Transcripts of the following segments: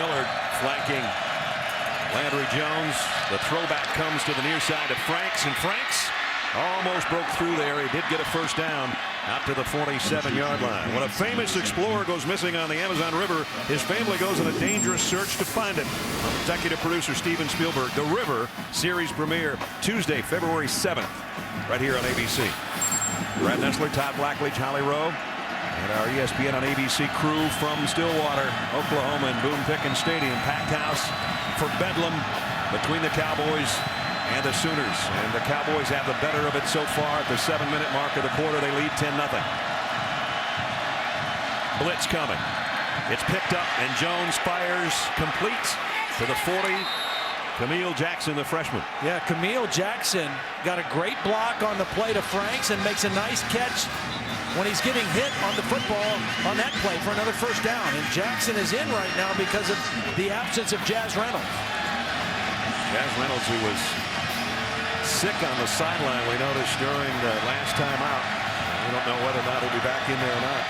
Millard flanking Landry Jones. The throwback comes to the near side of Franks, and Franks almost broke through there. He did get a first down out to the 47-yard line. When a famous explorer goes missing on the Amazon River, his family goes on a dangerous search to find him. Executive producer Steven Spielberg. The River series premiere Tuesday, February 7th, right here on ABC. Brad Nessler, Todd Blackledge, Holly Rowe, and our ESPN on ABC crew from Stillwater, Oklahoma, and Boone Pickens Stadium. Packed house for Bedlam between the Cowboys and the Sooners. And the Cowboys have the better of it so far. At the 7-minute mark of the quarter, they lead 10-0. Blitz coming. It's picked up, and Jones fires complete to the 40. Camille Jackson, the freshman. Yeah, Camille Jackson got a great block on the play to Franks and makes a nice catch when he's getting hit on the football on that play for another first down. And Jackson is in right now because of the absence of Jazz Reynolds. Jazz Reynolds, who was sick on the sideline, we noticed during the last time out. We don't know whether or not he'll be back in there or not.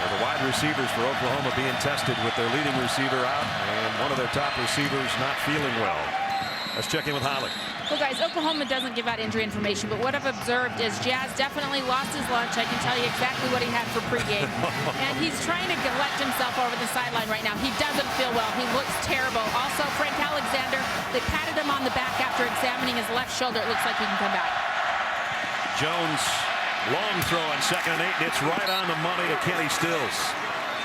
The wide receivers for Oklahoma being tested with their leading receiver out and one of their top receivers not feeling well. Let's check in with Holly. Well, guys, Oklahoma doesn't give out injury information, but what I've observed is Jazz definitely lost his lunch. I can tell you exactly what he had for pregame. And he's trying to collect himself over the sideline right now. He doesn't feel well. He looks terrible. Also, Frank Alexander, they patted him on the back after examining his left shoulder. It looks like he can come back. Jones, long throw on 2nd and 8. It's right on the money to Kenny Stills.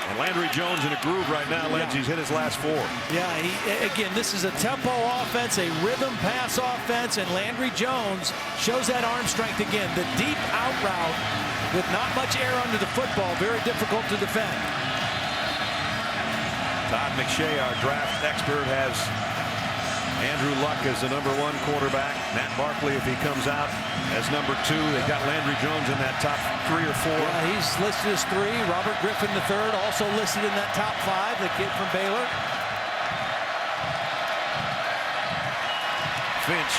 And Landry Jones in a groove right now. He's hit his last 4. Yeah, again, this is a tempo offense, a rhythm pass offense, and Landry Jones shows that arm strength again. The deep out route with not much air under the football, very difficult to defend. Todd McShay, our draft expert, has Andrew Luck as the #1 quarterback. Matt Barkley, if he comes out, as #2. They've got Landry Jones in that top 3 or 4. Yeah, he's listed as 3. Robert Griffin III also listed in that top 5. The kid from Baylor. Finch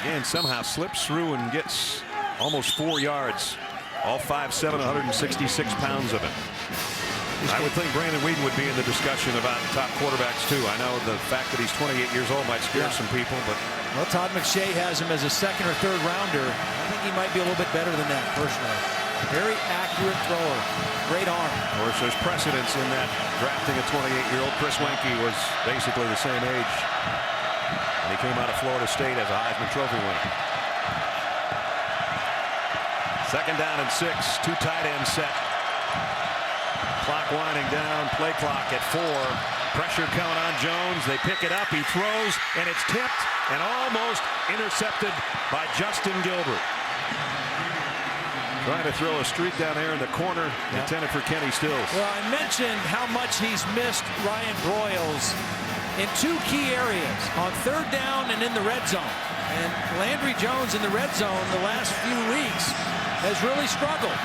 again somehow slips through and gets almost 4 yards. All 5'7", 166 pounds of it. I would think Brandon Weeden would be in the discussion about top quarterbacks too. I know the fact that he's 28 years old might scare some people, but well, Todd McShay has him as a 2nd or 3rd rounder. I think he might be a little bit better than that personally. Very accurate thrower, great arm. Of course, there's precedence in that drafting a 28-year-old. Chris Wenke was basically the same age, and he came out of Florida State as a Heisman Trophy winner. 2nd down and 6. 2 tight ends set. Clock winding down, play clock at 4. Pressure coming on Jones. They pick it up. He throws, and it's tipped and almost intercepted by Justin Gilbert. Trying to throw a streak down there in the corner, intended for Kenny Stills. Well, I mentioned how much he's missed Ryan Broyles in 2 key areas, on 3rd down and in the red zone. And Landry Jones in the red zone the last few weeks has really struggled.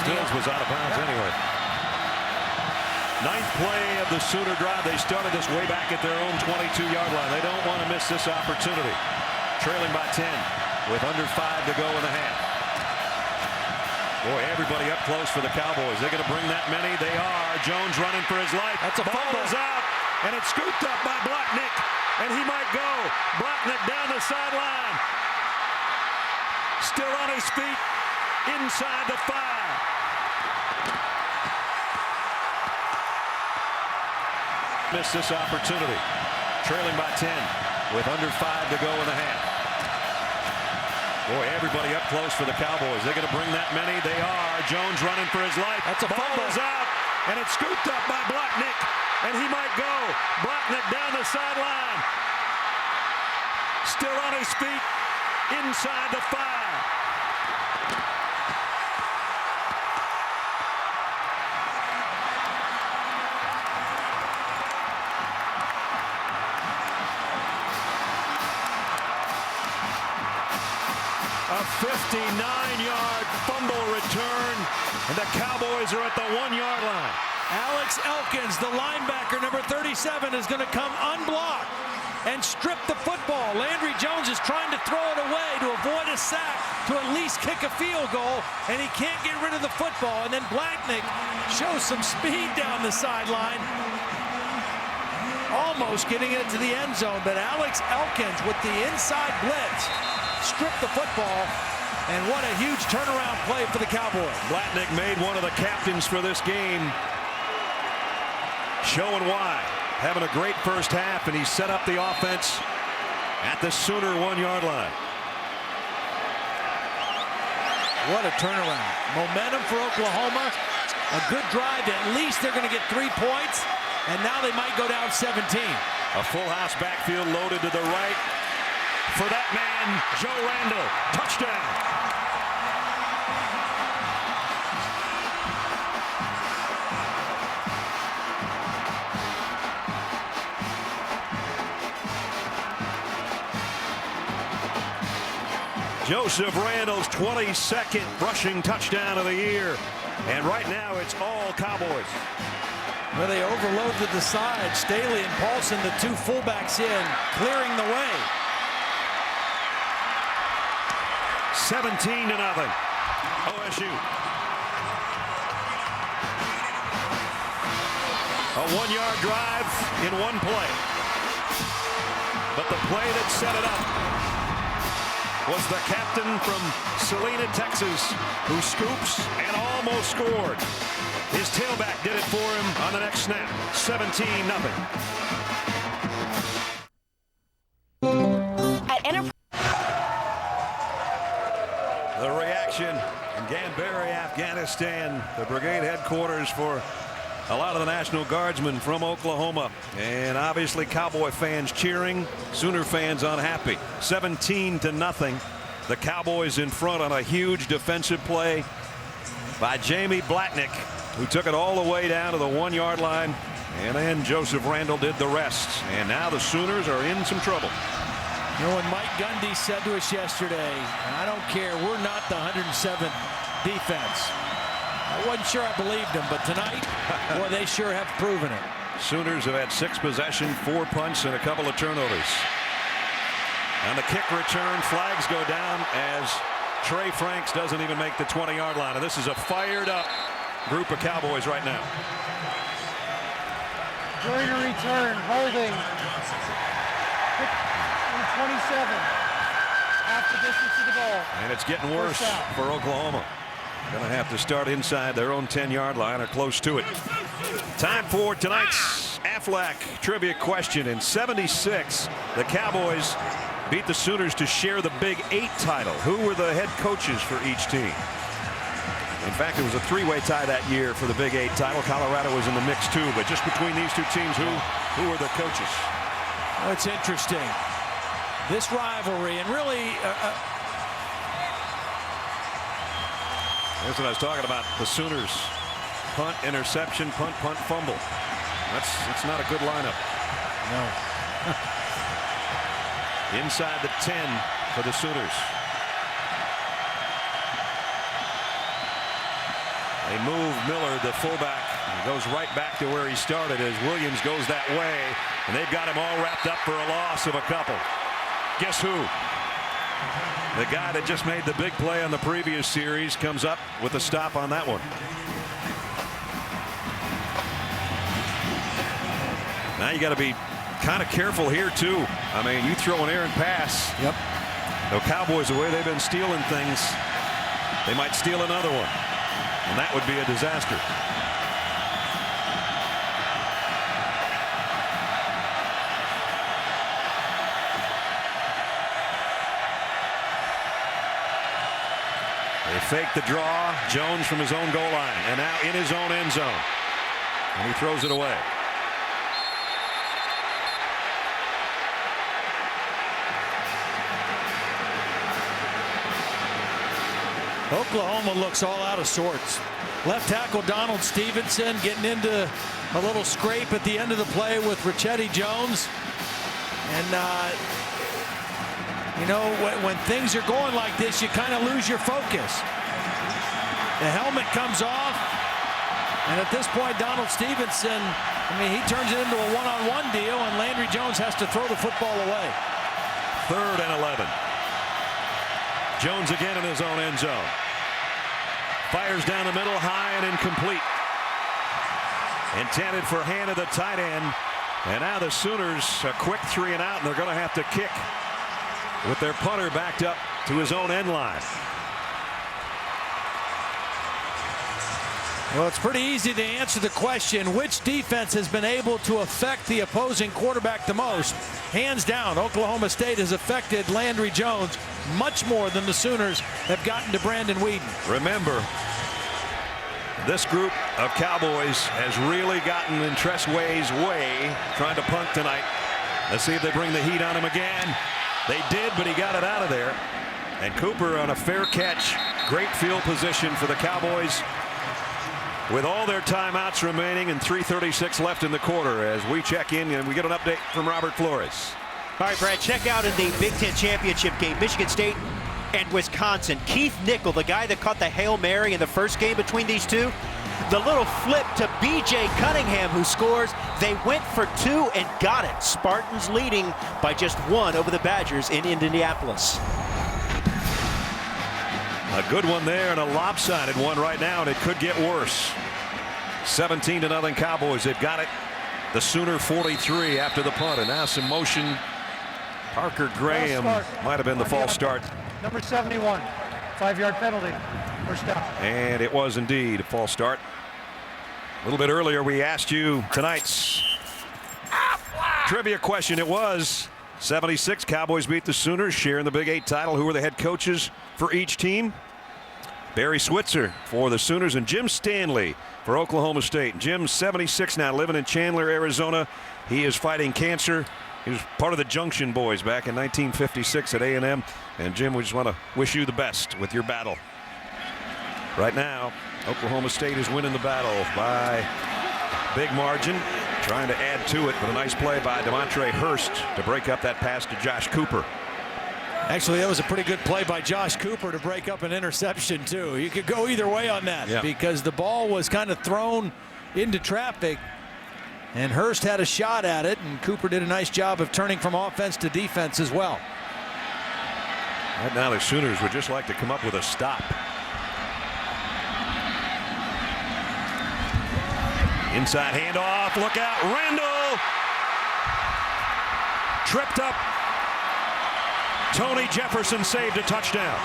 Stills was out of bounds anyway. 9th play of the Sooner drive. They started this way back at their own 22-yard line. They don't want to miss this opportunity. Trailing by 10 with under 5 to go in the half. Boy, everybody up close for the Cowboys. They're going to bring that many. They are. Jones running for his life. That's a fumble. Ball is out, and it's scooped up by Blacknick, and he might go. Blacknick down the sideline. Still on his feet inside the 5. Miss this opportunity. Trailing by 10 with under 5 to go in the half. Boy, everybody up close for the Cowboys. They're going to bring that many. They are. Jones running for his life. That's a ball fumble. is out, and it's scooped up by Blacknick, and he might go. Blacknick down the sideline. Still on his feet inside the 5. A 59-yard fumble return, and the Cowboys are at the 1-yard line. Alex Elkins, the linebacker, number 37, is going to come unblocked. and strip the football. Landry Jones is trying to throw it away to avoid a sack, to at least kick a field goal, and he can't get rid of the football. And then Blacknick shows some speed down the sideline, almost getting it to the end zone, but Alex Elkins with the inside blitz stripped the football, and what a huge turnaround play for the Cowboys. Blacknick made one of the captains for this game, showing why. Having a great first half, and he set up the offense at the Sooner 1-yard line. What a turnaround. Momentum for Oklahoma. A good drive. At least they're going to get 3 points, and now they might go down 17. A full house backfield loaded to the right. For that man, Joe Randall. Touchdown. Joseph Randall's 22nd rushing touchdown of the year. And right now it's all Cowboys. Well, they overloaded the side. Staley and Paulson, the two fullbacks in, clearing the way. 17-0. OSU. A 1-yard drive in one play. But the play that set it up was the captain from Salina, Texas, who scoops and almost scored. His tailback did it for him on the next snap. 17-0. The reaction in Ganbari, Afghanistan, the brigade headquarters for a lot of the National Guardsmen from Oklahoma, and obviously Cowboy fans cheering, Sooner fans unhappy. 17-0. The Cowboys in front on a huge defensive play by Jamie Blacknick, who took it all the way down to the 1-yard line, and then Joseph Randall did the rest. And now the Sooners are in some trouble. You know, when Mike Gundy said to us yesterday, I don't care, we're not the 107th defense. I wasn't sure I believed him, but tonight, boy, they sure have proven it. Sooners have had 6 possessions, 4 punts, and a couple of turnovers. On the kick return, flags go down as Trey Franks doesn't even make the 20-yard line. And this is a fired-up group of Cowboys right now. During a return, holding 27. Half the distance to the goal. And it's getting worse for Oklahoma. Going to have to start inside their own 10-yard line or close to it. Time for tonight's Aflac trivia question. In '76, the Cowboys beat the Sooners to share the Big 8 title. Who were the head coaches for each team? In fact, it was a 3-way tie that year for the Big 8 title. Colorado was in the mix too, but just between these two teams, who were the coaches? Oh, it's interesting. This rivalry, and really that's what I was talking about. The Sooners punt, interception, punt, fumble. It's not a good lineup. No. Inside the 10 for the Sooners. They move Miller, the fullback. He goes right back to where he started as Williams goes that way. And they've got him all wrapped up for a loss of a couple. Guess who? The guy that just made the big play on the previous series comes up with a stop on that one. Now you got to be kind of careful here too. I mean, you throw an errant pass. Yep. The Cowboys, the way they've been stealing things, they might steal another one, and that would be a disaster. They fake the draw. Jones from his own goal line, and now in his own end zone, and he throws it away. Oklahoma looks all out of sorts. Left tackle Donald Stevenson getting into a little scrape at the end of the play with Ricchetti Jones. And, you know, when things are going like this, you kind of lose your focus. The helmet comes off. And at this point, Donald Stevenson, I mean, he turns it into a one-on-one deal, and Landry Jones has to throw the football away. 3rd and 11. Jones again in his own end zone. Fires down the middle, high and incomplete. Intended for hand of the tight end. And now the Sooners a quick 3 and out, and they're going to have to kick with their punter backed up to his own end line. Well, it's pretty easy to answer the question, which defense has been able to affect the opposing quarterback the most? Hands down, Oklahoma State has affected Landry Jones much more than the Sooners have gotten to Brandon Weeden. Remember, this group of Cowboys has really gotten in Tressway's way trying to punt tonight. Let's see if they bring the heat on him again. They did, but he got it out of there. And Cooper on a fair catch. Great field position for the Cowboys with all their timeouts remaining and 3:36 left in the quarter as we check in and we get an update from Robert Flores. All right, Brad, check out in the Big Ten championship game, Michigan State and Wisconsin. Keith Nickel, the guy that caught the Hail Mary in the first game between these two, the little flip to B.J. Cunningham, who scores. They went for 2 and got it. Spartans leading by just 1 over the Badgers in Indianapolis. A good one there and a lopsided one right now, and it could get worse. 17-0 Cowboys. They've got it. The Sooner 43 after the punt, and now some motion. Parker Graham might have been the false start. Number 71, 5-yard penalty, first down. And it was indeed a false start. A little bit earlier we asked you tonight's trivia question. It was 76 Cowboys beat the Sooners, sharing the Big 8 title. Who were the head coaches for each team? Barry Switzer for the Sooners and Jim Stanley for Oklahoma State. Jim's 76 now, living in Chandler, Arizona. He is fighting cancer. He was part of the Junction Boys back in 1956 at A&M. And Jim, we just want to wish you the best with your battle. Right now, Oklahoma State is winning the battle by big margin, trying to add to it, but a nice play by Demontre Hurst to break up that pass to Josh Cooper. Actually, that was a pretty good play by Josh Cooper to break up an interception, too. You could go either way on that because the ball was kind of thrown into traffic, and Hurst had a shot at it, and Cooper did a nice job of turning from offense to defense as well. Right now, the Sooners would just like to come up with a stop. Inside handoff, look out, Randall! Tripped up. Tony Jefferson saved a touchdown.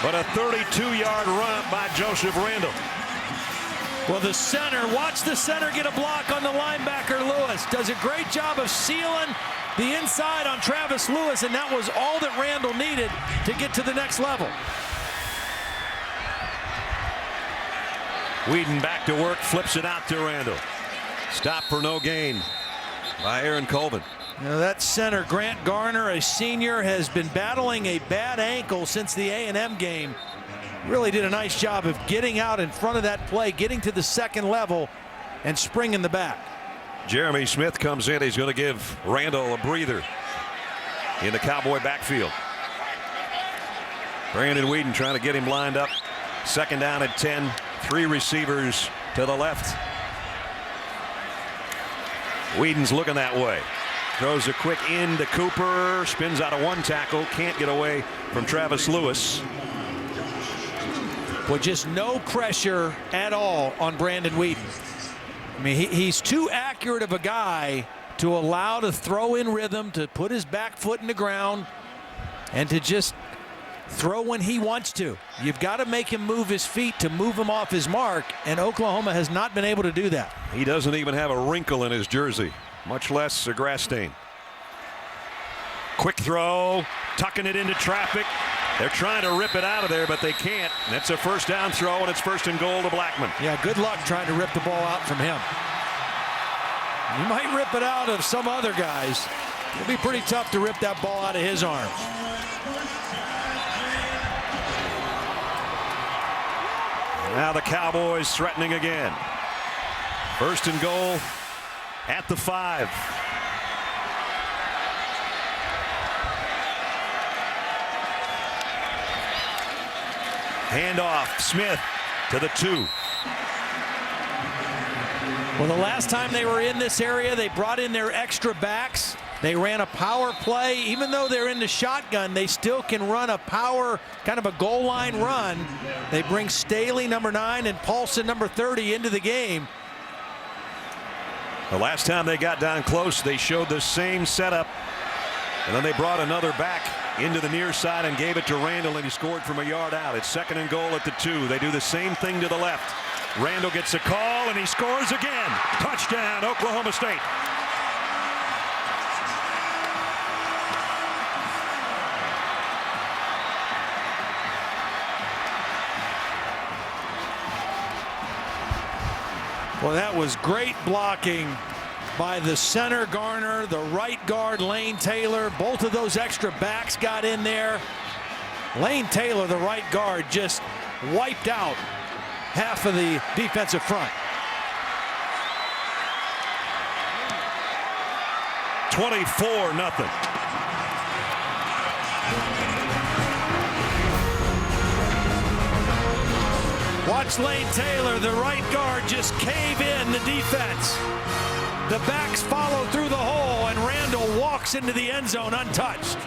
But a 32-yard run by Joseph Randall. Well, the center, watch the center get a block on the linebacker, Lewis. Does a great job of sealing the inside on Travis Lewis, and that was all that Randall needed to get to the next level. Weeden back to work, flips it out to Randall. Stop for no gain by Aaron Colvin. You know, that center, Grant Garner, a senior, has been battling a bad ankle since the A&M game. Really did a nice job of getting out in front of that play, getting to the second level, and springing the back. Jeremy Smith comes in. He's going to give Randall a breather in the Cowboy backfield. Brandon Weeden trying to get him lined up. Second down at 10. 3 receivers to the left. Weeden's looking that way. Throws a quick in to Cooper. Spins out of 1 tackle. Can't get away from Travis Lewis. With just no pressure at all on Brandon Weeden. I mean, he's too accurate of a guy to allow to throw in rhythm, to put his back foot in the ground, and to just throw when he wants to. You've got to make him move his feet to move him off his mark, and Oklahoma has not been able to do that. He doesn't even have a wrinkle in his jersey, much less a grass stain. Quick throw, tucking it into traffic. They're trying to rip it out of there, but they can't. That's a first down throw, and it's 1st and goal to Blackman. Yeah, good luck trying to rip the ball out from him. You might rip it out of some other guys. It'll be pretty tough to rip that ball out of his arms. Now the Cowboys threatening again. 1st and goal at the 5. Handoff, Smith to the 2. Well, the last time they were in this area, they brought in their extra backs. They ran a power play. Even though they're in the shotgun, they still can run a power, kind of a goal line run. They bring Staley, number 9, and Paulson, number 30, into the game. The last time they got down close, they showed the same setup. And then they brought another back into the near side and gave it to Randall, and he scored from a yard out. It's 2nd and goal at the 2. They do the same thing to the left. Randall gets a call, and he scores again. Touchdown, Oklahoma State. Well, that was great blocking by the center Garner, the right guard Lane Taylor. Both of those extra backs got in there. Lane Taylor, the right guard, just wiped out half of the defensive front. 24-0. Watch Lane Taylor, the right guard, just cave in the defense. The backs follow through the hole, and Randall walks into the end zone untouched.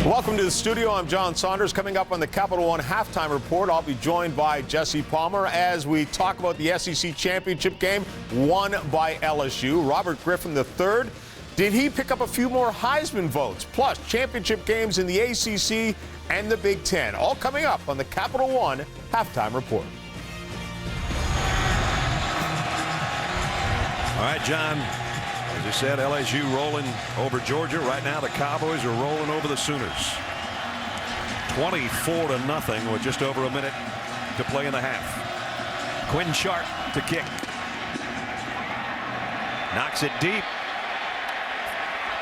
Welcome to the studio. I'm John Saunders. Coming up on the Capital One Halftime Report, I'll be joined by Jesse Palmer as we talk about the SEC Championship game won by LSU. Robert Griffin III, did he pick up a few more Heisman votes? Plus, championship games in the ACC and the Big Ten. All coming up on the Capital One Halftime Report. All right, John. As I said, LSU rolling over Georgia. Right now, the Cowboys are rolling over the Sooners. 24-0 with just over a minute to play in the half. Quinn Sharp to kick. Knocks it deep.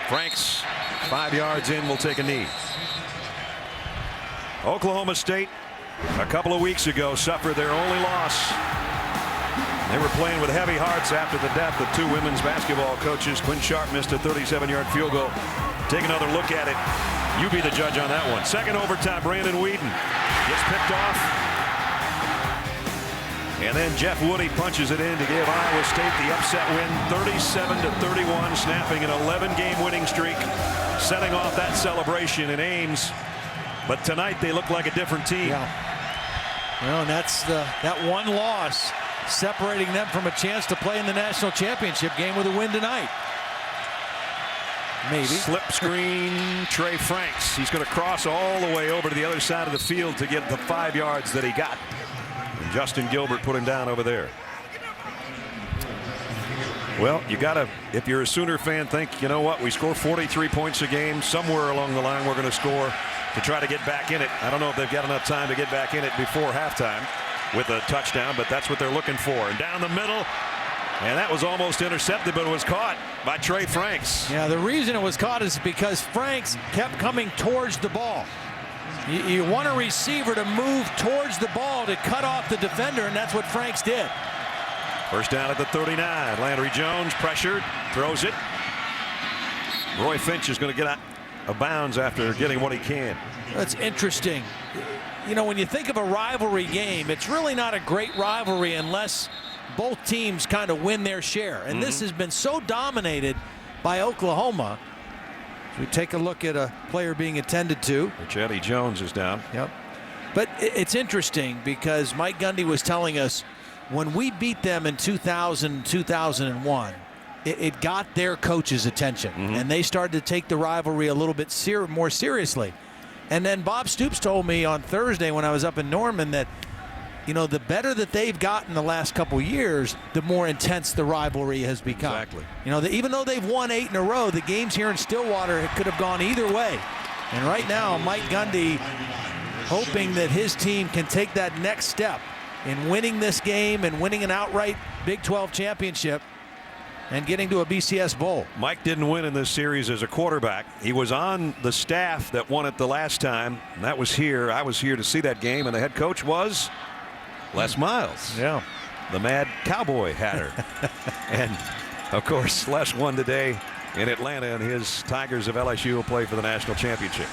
Franks 5 yards in, will take a knee. Oklahoma State a couple of weeks ago suffered their only loss. They were playing with heavy hearts after the death of 2 women's basketball coaches. Quinn Sharp missed a 37-yard field goal. Take another look at it. You be the judge on that one. Second overtime, Brandon Whedon gets picked off. And then Jeff Woody punches it in to give Iowa State the upset win, 37-31, snapping an 11-game winning streak, setting off that celebration in Ames. But tonight they look like a different team. Yeah. Well, and that's that one loss separating them from a chance to play in the national championship game with a win tonight. Maybe. Slip screen, Trey Franks. He's going to cross all the way over to the other side of the field to get the 5 yards that he got. And Justin Gilbert put him down over there. Well, you got to, if you're a Sooner fan, think, you know what, we score 43 points a game. Somewhere along the line we're going to score to try to get back in it. I don't know if they've got enough time to get back in it before halftime with a touchdown, but that's what they're looking for. And down the middle, and that was almost intercepted, but it was caught by Trey Franks. Yeah, the reason it was caught is because Franks kept coming towards the ball. You want a receiver to move towards the ball to cut off the defender, and that's what Franks did. First down at the 39. Landry Jones pressured, throws it. Roy Finch is going to get out of bounds after getting what he can. That's interesting. You know, when you think of a rivalry game, it's really not a great rivalry unless both teams kind of win their share. And this has been so dominated by Oklahoma. We take a look at a player being attended to. Eddie Jones is down. Yep. But it's interesting because Mike Gundy was telling us when we beat them in 2000, 2001, it got their coach's attention. And they started to take the rivalry a little bit more seriously. And then Bob Stoops told me on Thursday when I was up in Norman that, you know, the better that they've gotten the last couple years, the more intense the rivalry has become. Exactly. You know, even though they've won 8 in a row, the games here in Stillwater could have gone either way. And right now, Mike Gundy hoping that his team can take that next step in winning this game and winning an outright Big 12 championship and getting to a BCS Bowl. Mike didn't win in this series as a quarterback. He was on the staff that won it the last time, and that was here. I was here to see that game, and the head coach was Les Miles. Yeah. The mad cowboy hatter. And, of course, Les won today in Atlanta, and his Tigers of LSU will play for the national championship.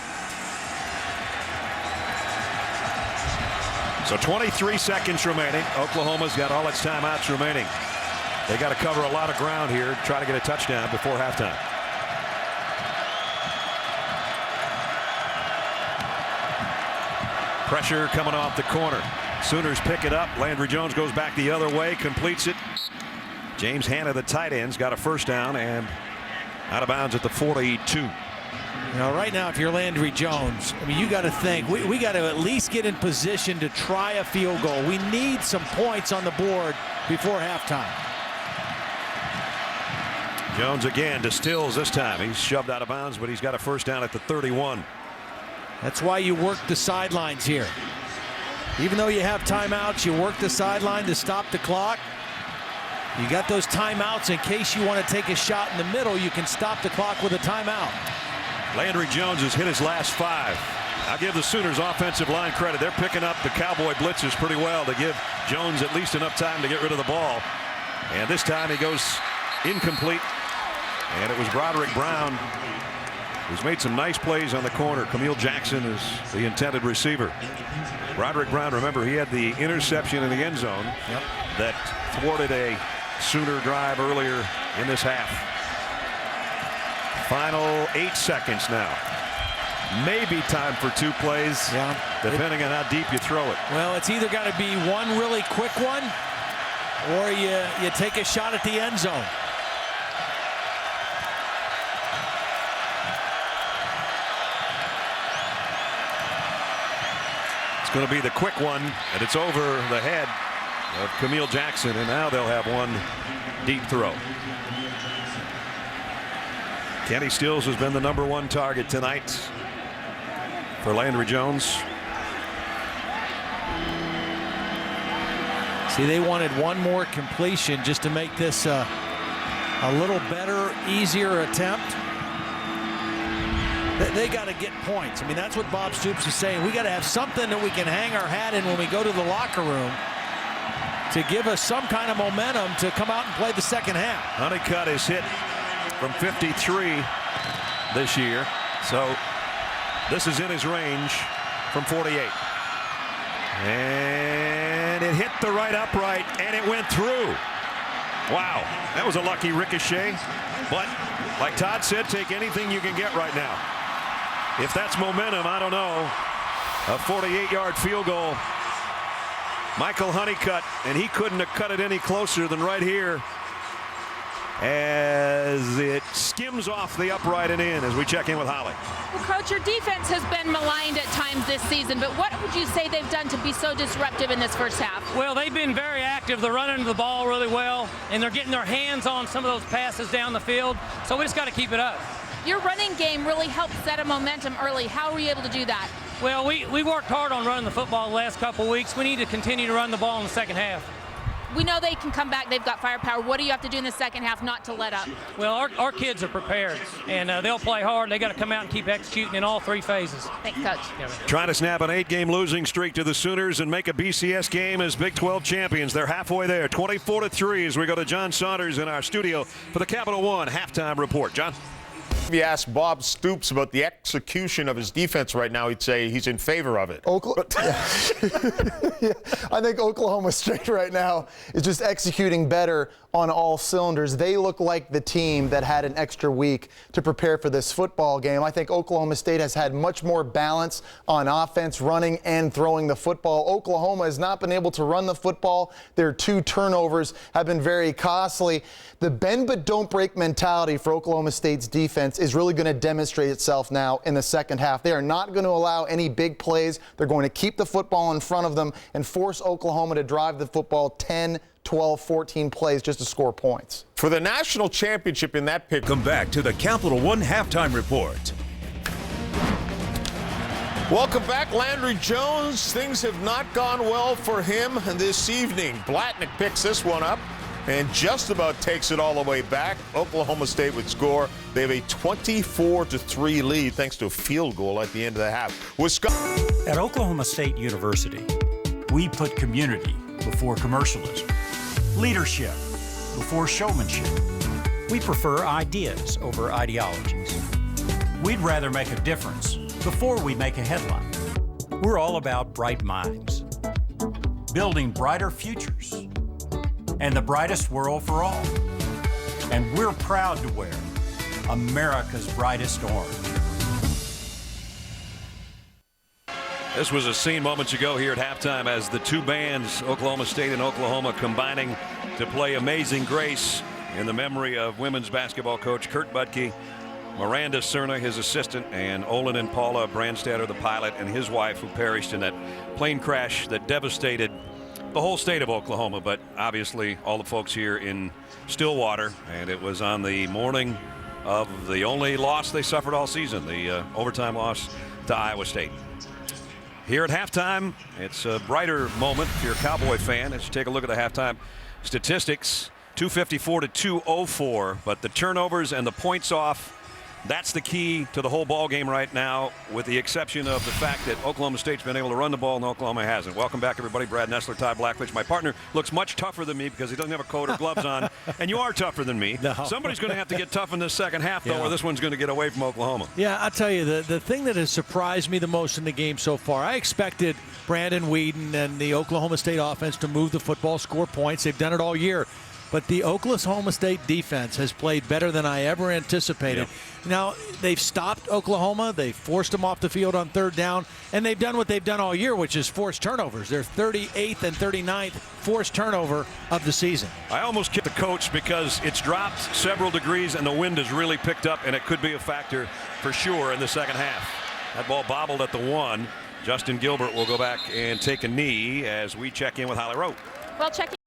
So 23 seconds remaining. Oklahoma's got all its timeouts remaining. They got to cover a lot of ground here to try to get a touchdown before halftime. Pressure coming off the corner. Sooners pick it up. Landry Jones goes back the other way, completes it. James Hanna, the tight end's got a first down and out of bounds at the 42. Now, right now, if you're Landry Jones, I mean, you got to think we got to at least get in position to try a field goal. We need some points on the board before halftime. Jones again to Stills this time. He's shoved out of bounds, but he's got a first down at the 31. That's why you work the sidelines here. Even though you have timeouts, you work the sideline to stop the clock. You got those timeouts in case you want to take a shot in the middle. You can stop the clock with a timeout. Landry Jones has hit his last 5. I'll give the Sooners offensive line credit. They're picking up the Cowboy blitzes pretty well to give Jones at least enough time to get rid of the ball. And this time he goes incomplete. And it was Broderick Brown who's made some nice plays on the corner. Camille Jackson is the intended receiver. Broderick Brown, remember, he had the interception in the end zone that thwarted a Sooner drive earlier in this half. Final 8 seconds now. Maybe time for 2 plays, depending on how deep you throw it. Well, it's either got to be one really quick one or you take a shot at the end zone. It's going to be the quick one, and it's over the head of Camille Jackson, and now they'll have one deep throw. Kenny Stills has been the #1 target tonight for Landry Jones. See, they wanted one more completion just to make this a little better, easier attempt. They got to get points. I mean, that's what Bob Stoops is saying. We got to have something that we can hang our hat in when we go to the locker room to give us some kind of momentum to come out and play the second half. Honeycutt is hit from 53 this year, so this is in his range from 48. And it hit the right upright, and it went through. Wow, that was a lucky ricochet. But like Todd said, take anything you can get right now. If that's momentum, I don't know. A 48-yard field goal. Michael Honeycutt, and he couldn't have cut it any closer than right here as it skims off the upright and in as we check in with Holly. Well, Coach, your defense has been maligned at times this season, but what would you say they've done to be so disruptive in this first half? Well, they've been very active. They're running the ball really well, and they're getting their hands on some of those passes down the field, so we just got to keep it up. Your running game really helped set a momentum early. How were you able to do that? Well, we worked hard on running the football the last couple of weeks. We need to continue to run the ball in the second half. We know they can come back. They've got firepower. What do you have to do in the second half not to let up? Well, our kids are prepared, and they'll play hard. They got to come out and keep executing in all 3 phases. Thanks, Coach. Trying to snap an 8-game losing streak to the Sooners and make a BCS game as Big 12 champions. They're halfway there, 24-3 as we go to John Saunders in our studio for the Capital One halftime report. John? If you ask Bob Stoops about the execution of his defense right now, he'd say he's in favor of it. Yeah, I think Oklahoma State right now is just executing better on all cylinders. They look like the team that had an extra week to prepare for this football game. I think Oklahoma State has had much more balance on offense, running and throwing the football. Oklahoma has not been able to run the football. Their 2 turnovers have been very costly. The bend but don't break mentality for Oklahoma State's defense is really going to demonstrate itself now in the second half. They are not going to allow any big plays. They're going to keep the football in front of them and force Oklahoma to drive the football 10, 12, 14 plays just to score points. For the national championship in that pick. Come back to the Capital One halftime report. Welcome back, Landry Jones. Things have not gone well for him this evening. Blatnick picks this one up and just about takes it all the way back. Oklahoma State would score. They have a 24-3 lead thanks to a field goal at the end of the half. Wisconsin. At Oklahoma State University, we put community before commercialism, leadership before showmanship. We prefer ideas over ideologies. We'd rather make a difference before we make a headline. We're all about bright minds. building brighter futures and the brightest world for all. And we're proud to wear America's brightest orange. This was a scene moments ago here at halftime as the two bands, Oklahoma State and Oklahoma, combining to play Amazing Grace in the memory of women's basketball coach Kurt Budke, Miranda Cerna, his assistant, and Olin and Paula Brandstatter, the pilot, and his wife, who perished in that plane crash that devastated the whole state of Oklahoma, but obviously all the folks here in Stillwater. And it was on the morning of the only loss they suffered all season, the overtime loss to Iowa State. Here at halftime, it's a brighter moment if you're a Cowboy fan. Let's take a look at the halftime statistics. 254 to 204, but the turnovers and the points off, that's the key to the whole ball game right now, with the exception of the fact that Oklahoma State's been able to run the ball and Oklahoma hasn't. Welcome back, everybody. Brad Nessler, Todd Blackledge. My partner looks much tougher than me because he doesn't have a coat or gloves on, and you are tougher than me. No. Somebody's going to have to get tough in this second half, though, or this one's going to get away from Oklahoma. Yeah, I'll tell you, the thing that has surprised me the most in the game so far, I expected Brandon Whedon and the Oklahoma State offense to move the football, score points. They've done it all year. But the Oklahoma State defense has played better than I ever anticipated. Yeah. Now, they've stopped Oklahoma. They forced them off the field on third down. And they've done what they've done all year, which is forced turnovers. They're 38th and 39th forced turnover of the season. I almost kicked the coach because it's dropped several degrees and the wind has really picked up, and it could be a factor for sure in the second half. That ball bobbled at the 1. Justin Gilbert will go back and take a knee as we check in with Holly Rowe. Well, checking